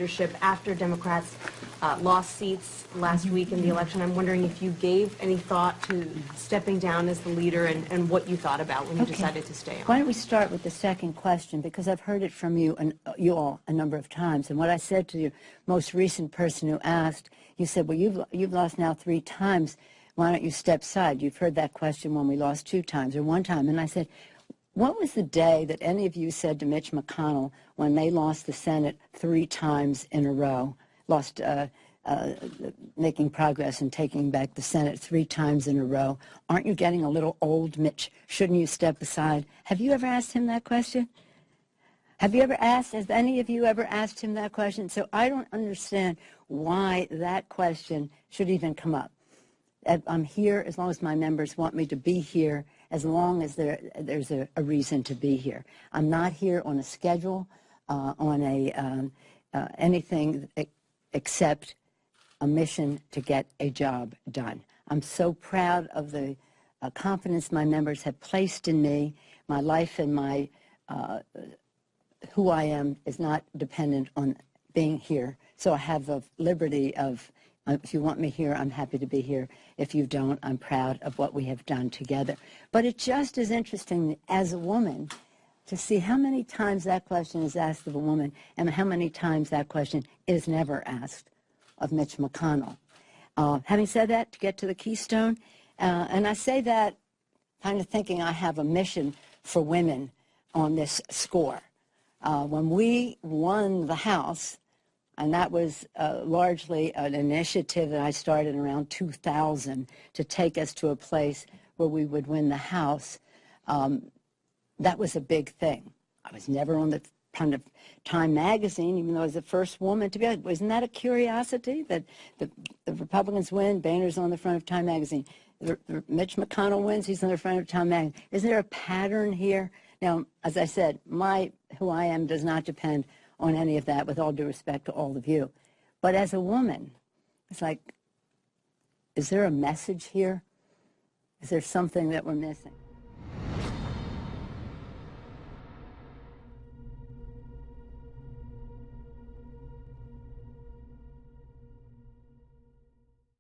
leadership after Democrats lost seats last week in the election. I'm wondering if you gave any thought to stepping down as the leader and what you thought about when you decided to stay on. Why don't we start with the second question, because I've heard it from you and you all a number of times. And what I said to the most recent person who asked, you said, well, you've lost now 3 times. Why don't you step aside? You've heard that question when we lost 2 times or 1 time. And I said, what was the day that any of you said to Mitch McConnell when they lost the Senate 3 times in a row, lost making progress and taking back the Senate 3 times in a row? Aren't you getting a little old, Mitch? Shouldn't you step aside? Have you ever asked him that question? Have you ever asked, has any of you ever asked him that question? So I don't understand why that question should even come up. I'm here as long as my members want me to be here, as long as there's a reason to be here. I'm not here on a schedule, on anything except a mission to get a job done. I'm so proud of the confidence my members have placed in me. My life and my who I am is not dependent on being here. So I have the liberty of, if you want me here, I'm happy to be here. If you don't, I'm proud of what we have done together. But it's just as interesting as a woman to see how many times that question is asked of a woman and how many times that question is never asked of Mitch McConnell. Having said that, to get to the keystone, and I say that kind of thinking I have a mission for women on this score. When we won the House, and that was largely an initiative that I started around 2000 to take us to a place where we would win the House. That was a big thing. I was never on the front of Time magazine, even though I was the first woman to be. Wasn't that a curiosity that the Republicans win? Boehner's on the front of Time magazine. Mitch McConnell wins. He's on the front of Time magazine. Isn't there a pattern here? Now, as I said, who I am does not depend on any of that, with all due respect to all of you. But as a woman, it's like, is there a message here? Is there something that we're missing?